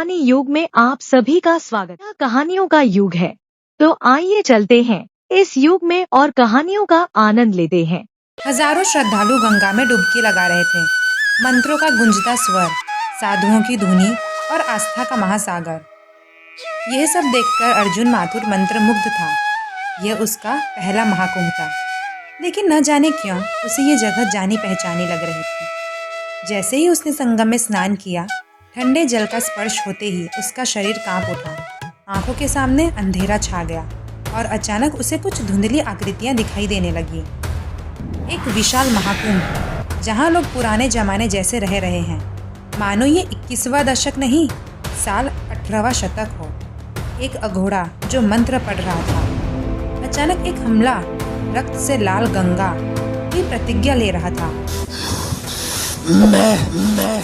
कहानी युग में आप सभी का स्वागत। यह कहानियों का युग है, तो आइए चलते हैं इस युग में और कहानियों का आनंद लेते हैं। हजारों श्रद्धालु गंगा में डुबकी लगा रहे थे। मंत्रों का गूंजता स्वर, साधुओं की धुनी और आस्था का महासागर। यह सब देखकर अर्जुन माथुर मंत्रमुग्ध था। यह उसका पहला महाकुंभ था, लेकिन न जाने क्यों उसे ये जगह जानी पहचानी लग रही थी। जैसे ही उसने संगम में स्नान किया, ठंडे जल का स्पर्श होते ही उसका शरीर कांप उठा। आंखों के सामने अंधेरा छा गया और अचानक उसे कुछ धुंधली आकृतियां दिखाई देने लगी। एक विशाल महाकुंभ, जहां लोग पुराने जमाने जैसे रह रहे हैं, मानो ये 21वां दशक नहीं, साल 18वां शतक हो। एक अघोड़ा जो मंत्र पढ़ रहा था। अचानक एक हमला रक्त से लाल गंगा की प्रतिज्ञा ले रहा था। मैं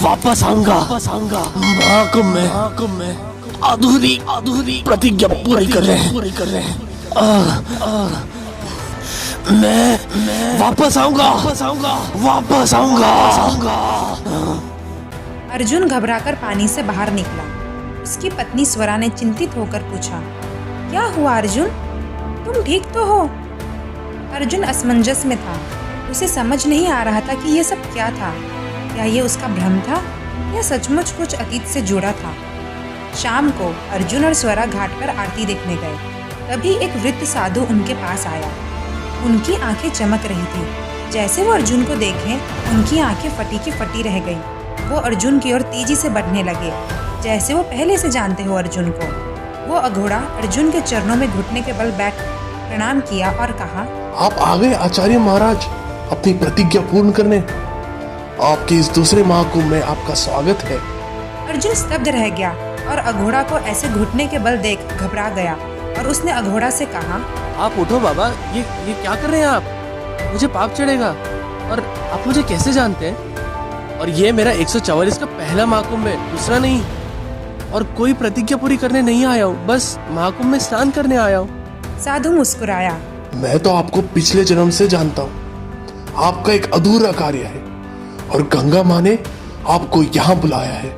वापस आऊंगा महाकुंभ में अधूरी प्रतिज्ञा पूरी कर रहे हैं। मैं वापस आऊंगा। अर्जुन घबराकर पानी से बाहर निकला। उसकी पत्नी स्वरा ने चिंतित होकर पूछा, क्या हुआ अर्जुन, तुम ठीक तो हो? अर्जुन असमंजस में था। उसे समझ नहीं आ रहा था कि यह सब क्या था। क्या ये उसका भ्रम था या सचमुच कुछ अतीत से जुड़ा था? शाम को अर्जुन और स्वरा घाट पर आरती देखने गए। तभी एक वृद्ध साधु उनके पास आया। उनकी आंखें चमक रही थी। जैसे वो अर्जुन को देखें, उनकी आंखें फटी की फटी रह गई। वो अर्जुन की ओर तेजी से बढ़ने लगे, जैसे वो पहले से जानते हो अर्जुन को। वो अघोड़ा अर्जुन के चरणों में घुटने के बल बैठ प्रणाम किया और कहा, आप आ गए आचार्य महाराज अपनी प्रतिज्ञा पूर्ण करने। आपके इस दूसरे महाकुंभ में आपका स्वागत है। अर्जुन स्तब्ध रह गया और अघोड़ा को ऐसे घुटने के बल देख घबरा गया और उसने अघोड़ा से कहा, आप उठो बाबा, ये क्या कर रहे हैं आप? मुझे पाप चढ़ेगा। और आप मुझे कैसे जानते हैं? और ये मेरा 144 का पहला महाकुंभ है, दूसरा नहीं। और कोई प्रतिज्ञा पूरी करने नहीं आया हूँ, बस महाकुंभ में स्नान करने आया हूँ। साधु मुस्कुराया। मैं तो आपको पिछले जन्म से जानता हूँ। आपका एक अधूरा कार्य है और गंगा माँ ने आपको यहाँ बुलाया है।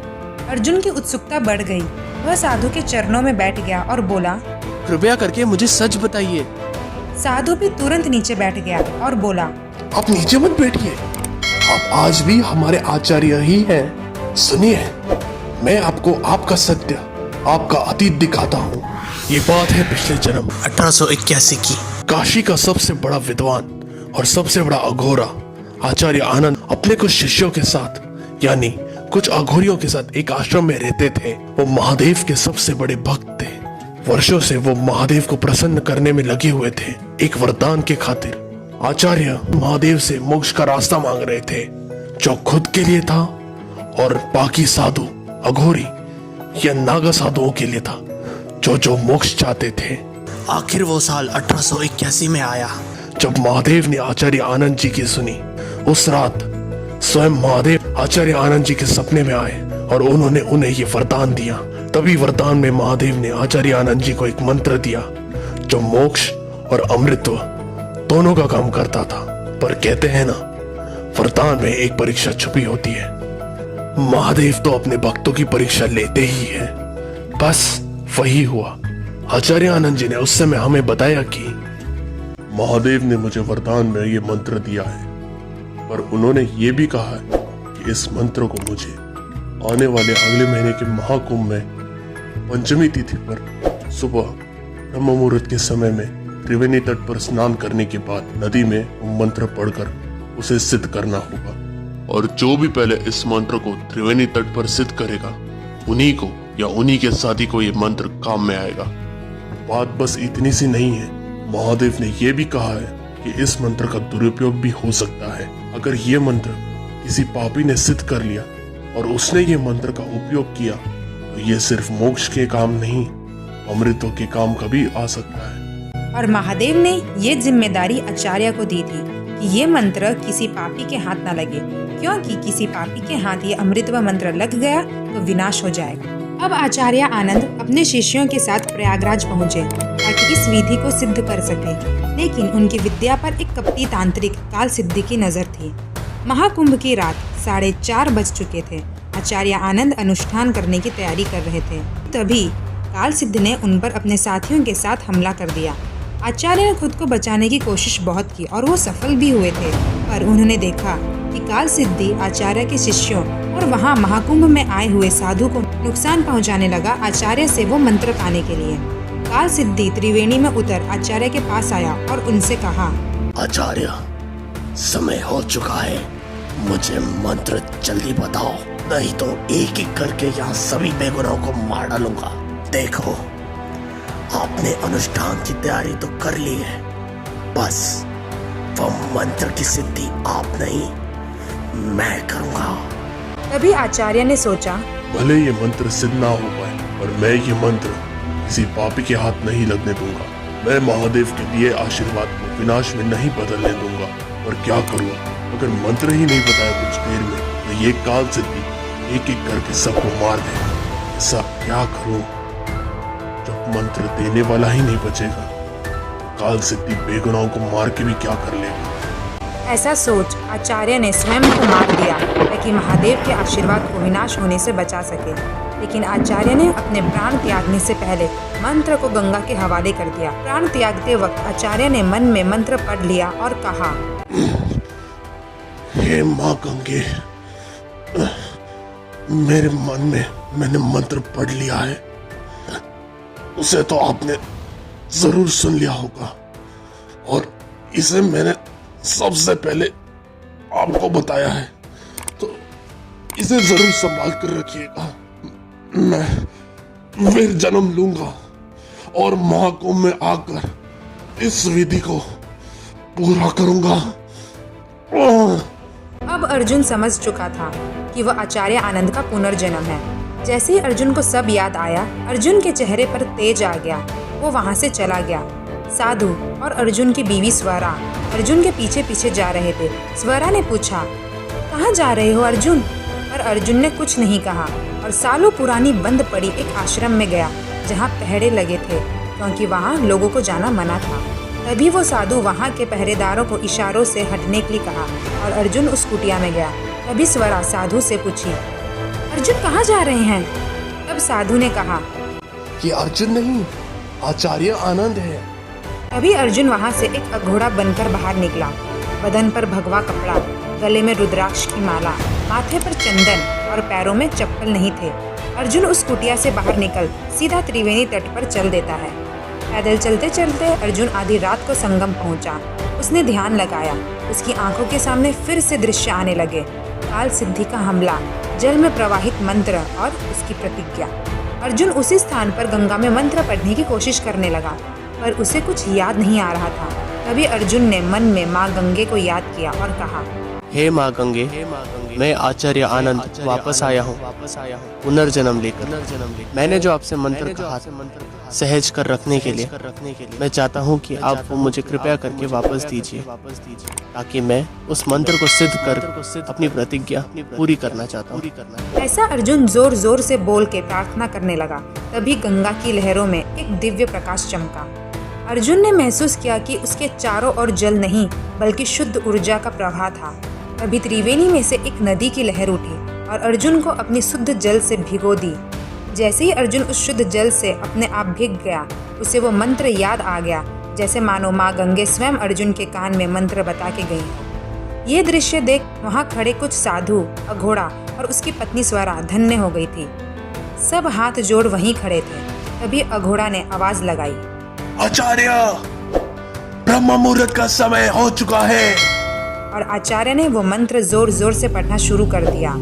अर्जुन की उत्सुकता बढ़ गई। वह साधु के चरणों में बैठ गया और बोला, कृपया करके मुझे सच बताइए। साधु भी तुरंत नीचे बैठ गया और बोला, आप नीचे मत बैठिए, आप आज भी हमारे आचार्य ही हैं। सुनिए, मैं आपको आपका सत्य, आपका अतीत दिखाता हूँ। ये बात है पिछले जन्म 1881 की। काशी का सबसे बड़ा विद्वान और सबसे बड़ा अघोरा आचार्य आनंद अपने कुछ शिष्यों के साथ, यानी कुछ अघोरियों के साथ एक आश्रम में रहते थे। वो महादेव के सबसे बड़े भक्त थे। वर्षों से वो महादेव को प्रसन्न करने में लगे हुए थे। एक वरदान के खातिर आचार्य महादेव से मोक्ष का रास्ता मांग रहे थे, जो खुद के लिए था और बाकी साधु, अघोरी या नागा साधुओं के लिए था, जो मोक्ष चाहते थे। आखिर वो साल 1881 में आया जब महादेव ने आचार्य आनंद जी की सुनी। उस रात स्वयं महादेव आचार्य आनंद जी के सपने में आए और उन्होंने उन्हें ये वरदान दिया। तभी वरदान में महादेव ने आचार्य आनंद जी को एक मंत्र दिया, जो मोक्ष और अमृतत्व दोनों का काम करता था। पर कहते हैं ना, वरदान में एक परीक्षा छुपी होती है। महादेव तो अपने भक्तों की परीक्षा लेते ही है। बस वही हुआ। आचार्य आनंद जी ने उस समय हमें बताया कि महादेव ने मुझे वरदान में ये मंत्र दिया है, पर उन्होंने ये भी कहा है कि इस मंत्र को मुझे आने वाले अगले महीने के महाकुंभ में पंचमी तिथि पर सुबह ब्रह्म मुहूर्त के समय में त्रिवेणी तट पर स्नान करने के बाद नदी में वो मंत्र पढ़कर उसे सिद्ध करना होगा। और जो भी पहले इस मंत्र को त्रिवेणी तट पर सिद्ध करेगा, उन्हीं को या उन्हीं के साथी को ये मंत्र काम में आएगा। बात बस इतनी सी नहीं है, महादेव ने यह भी कहा है कि इस मंत्र का दुरुपयोग भी हो सकता है। अगर ये मंत्र किसी पापी ने सिद्ध कर लिया और उसने ये मंत्र का उपयोग किया, तो ये सिर्फ मोक्ष के काम नहीं, अमृतों के काम का भी आ सकता है। और महादेव ने ये जिम्मेदारी आचार्य को दी थी कि ये मंत्र किसी पापी के हाथ न लगे, क्योंकि किसी पापी के हाथ ये अमृतत्व मंत्र लग गया तो विनाश हो जाएगा। अब आचार्य आनंद अपने शिष्यों के साथ प्रयागराज पहुँचे ताकि इस विधि को सिद्ध कर सके, लेकिन उनकी विद्या पर एक कपटी तांत्रिक काल सिद्धि की नजर थी। महाकुंभ की रात 4:30 बज चुके थे आचार्य आनंद अनुष्ठान करने की तैयारी कर रहे थे। तभी काल सिद्ध ने उन पर अपने साथियों के साथ हमला कर दिया। आचार्य ने खुद को बचाने की कोशिश बहुत की और वो सफल भी हुए थे, पर उन्होंने देखा कि काल सिद्धि आचार्य के शिष्यों और वहाँ महाकुंभ में आए हुए साधु को नुकसान पहुँचाने लगा। आचार्य से वो मंत्र पाने के लिए काल सिद्धि त्रिवेणी में उतर आचार्य के पास आया और उनसे कहा, आचार्य, समय हो चुका है, मुझे मंत्र जल्दी बताओ, नहीं तो एक एक करके यहाँ सभी बेगुनाहों को मार डालूंगा। देखो, आपने अनुष्ठान की तैयारी तो कर ली है, बस वो मंत्र की सिद्धि आप नहीं, मैं करूंगा। तभी आचार्य ने सोचा, भले ये मंत्र सिद्ध ना हो पाए, पर मैं ये मंत्र किसी पापी के हाथ नहीं लगने दूंगा। मैं महादेव के दिए आशीर्वाद को विनाश में नहीं बदलने दूंगा। और क्या करूँ, अगर मंत्र ही नहीं बताया कुछ देर में तो ये काल सिद्धि एक एक करके सबको मार दे। ऐसा क्या करूँ, जब मंत्र देने वाला ही नहीं बचेगा, काल सिद्धि बेगुनाहों को मार के भी क्या कर लेगा। ऐसा सोच आचार्य ने स्वयं को मार दिया ताकि महादेव के आशीर्वाद को विनाश होने से बचा सके। लेकिन आचार्य ने अपने प्राण त्यागने से पहले मंत्र को गंगा के हवाले कर दिया। प्राण त्यागते वक्त आचार्य ने मन में मंत्र पढ़ लिया और कहा, हे माँ गंगे, मेरे मन में मैंने मंत्र पढ़ लिया है, उसे तो आपने जरूर सुन लिया होगा और इसे मैंने सबसे पहले आपको बताया है, तो इसे जरूर संभाल कर रखिएगा। मैं फिर जन्म लूंगा और महाकुंभ में आकर इस विधि को पूरा करूंगा। अब अर्जुन समझ चुका था कि वह आचार्य आनंद का पुनर्जन्म है। जैसे ही अर्जुन को सब याद आया, अर्जुन के चेहरे पर तेज आ गया। वो वहाँ से चला गया। साधु और अर्जुन की बीवी स्वरा अर्जुन के पीछे पीछे जा रहे थे। स्वरा ने पूछा, कहाँ जा रहे हो अर्जुन? पर अर्जुन ने कुछ नहीं कहा और सालों पुरानी बंद पड़ी एक आश्रम में गया जहाँ पहरे लगे थे, क्योंकि वहाँ लोगों को जाना मना था। तभी वो साधु वहाँ के पहरेदारों को इशारों से हटने के लिए कहा और अर्जुन उस कुटिया में गया। तभी स्वरा साधु से पूछी, अर्जुन कहाँ जा रहे हैं? तब साधु ने कहा कि अर्जुन नहीं, आचार्य आनंद है। तभी अर्जुन वहाँ से एक अघोड़ा बनकर बाहर निकला। बदन पर भगवा कपड़ा, गले में रुद्राक्ष की माला, माथे पर चंदन और पैरों में चप्पल नहीं थे। अर्जुन उस कुटिया से बाहर निकल सीधा त्रिवेणी तट पर चल देता है। पैदल चलते चलते अर्जुन आधी रात को संगम पहुंचा। उसने ध्यान लगाया। उसकी आंखों के सामने फिर से दृश्य आने लगे। काल सिद्धि का हमला, जल में प्रवाहित मंत्र और उसकी प्रतिज्ञा। अर्जुन उसी स्थान पर गंगा में मंत्र पढ़ने की कोशिश करने लगा, पर उसे कुछ याद नहीं आ रहा था। तभी अर्जुन ने मन में माँ गंगे को याद किया और कहा, हे माँ गंगे, मैं आचार्य आनंद वापस आया हूँ पुनर्जन्म लेकर। मैंने जो आपसे मंत्र कहा सहज कर रखने के लिए मैं चाहता हूँ कि आप वो मुझे कृपया करके वापस दीजिए, ताकि मैं उस मंत्र को सिद्ध कर अपनी प्रतिज्ञा पूरी करना चाहता हूँ। ऐसा अर्जुन जोर जोर से बोल के प्रार्थना करने लगा। तभी गंगा की लहरों में एक दिव्य प्रकाश चमका। अर्जुन ने महसूस किया कि उसके चारों ओर जल नहीं बल्कि शुद्ध ऊर्जा का प्रवाह था। तभी त्रिवेणी में से एक नदी की लहर उठी और अर्जुन को अपनी शुद्ध जल से भिगो दी। जैसे ही अर्जुन उस शुद्ध जल से अपने आप भीग गया, उसे वो मंत्र याद आ गया, जैसे मानो माँ गंगे स्वयं अर्जुन के कान में मंत्र बता के गई। ये दृश्य देख वहाँ खड़े कुछ साधु, अघोड़ा और उसकी पत्नी स्वरा धन्य हो गई थी। सब हाथ जोड़ वहीं खड़े थे। तभी अघोड़ा ने आवाज लगाई, आचार्य, ब्रह्म मुहूर्त का समय हो चुका है। और आचार्य ने वो मंत्र जोर जोर से पढ़ना शुरू कर दिया।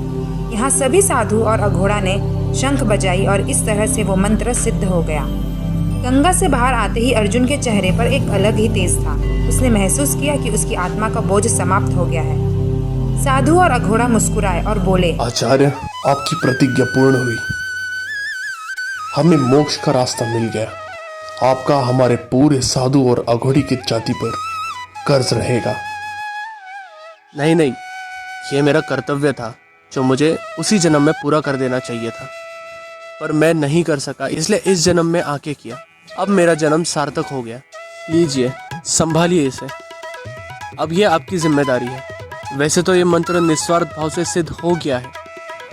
यहाँ सभी साधु और अघोड़ा ने शंख बजाई और इस तरह से वो मंत्र सिद्ध हो गया। गंगा से बाहर आते ही अर्जुन के चेहरे पर एक अलग ही तेज था। उसने महसूस किया कि उसकी आत्मा का बोझ समाप्त हो गया है। साधु और अघोड़ा मुस्कुराए और बोले, आचार्य, आपकी प्रतिज्ञा पूर्ण हुई, हमें मोक्ष का रास्ता मिल गया। आपका हमारे पूरे साधु और अघोड़ी की जाति पर कर्ज रहेगा। नहीं, ये मेरा कर्तव्य था जो मुझे उसी जन्म में पूरा कर देना चाहिए था, पर मैं नहीं कर सका, इसलिए इस जन्म में आके किया। अब मेरा जन्म सार्थक हो गया। लीजिए, संभालिए इसे, अब ये आपकी जिम्मेदारी है। वैसे तो ये मंत्र निस्वार्थ भाव से सिद्ध हो गया है,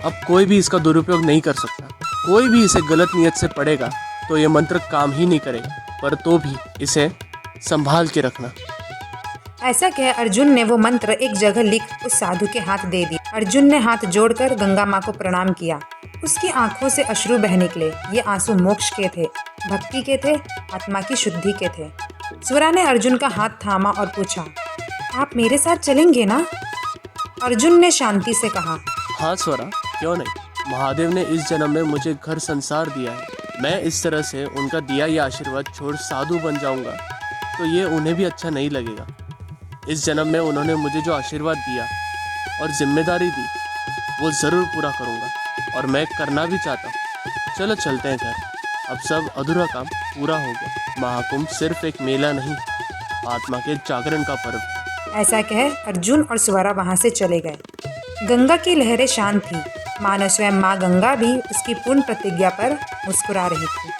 अब कोई भी इसका दुरुपयोग नहीं कर सकता। कोई भी इसे गलत नियत से पढ़ेगा तो ये मंत्र काम ही नहीं करेगा, पर तो भी इसे संभाल के रखना। ऐसा कह अर्जुन ने वो मंत्र एक जगह लिख उस साधु के हाथ दे दी। अर्जुन ने हाथ जोड़कर गंगा माँ को प्रणाम किया। उसकी आंखों से अश्रु बह निकले। ये आंसू मोक्ष के थे, भक्ति के थे, आत्मा की शुद्धि के थे। स्वरा ने अर्जुन का हाथ थामा और पूछा, आप मेरे साथ चलेंगे ना? अर्जुन ने शांति से कहा, हाँ स्वरा, क्यों नहीं। महादेव ने इस जन्म में मुझे घर संसार दिया है। मैं इस तरह से उनका दिया ये आशीर्वाद छोड़ साधु बन जाऊंगा तो ये उन्हें भी अच्छा नहीं लगेगा। इस जन्म में उन्होंने मुझे जो आशीर्वाद दिया और जिम्मेदारी दी वो ज़रूर पूरा करूंगा, और मैं करना भी चाहता हूँ। चलो चलते हैं घर, अब सब अधूरा काम पूरा हो गया। महाकुंभ सिर्फ एक मेला नहीं, आत्मा के जागरण का पर्व है। ऐसा कह अर्जुन और स्वरा वहां से चले गए। गंगा की लहरें शांत थी, मानो स्वयं माँ गंगा भी उसकी पूर्ण प्रतिज्ञा पर मुस्कुरा रही थी।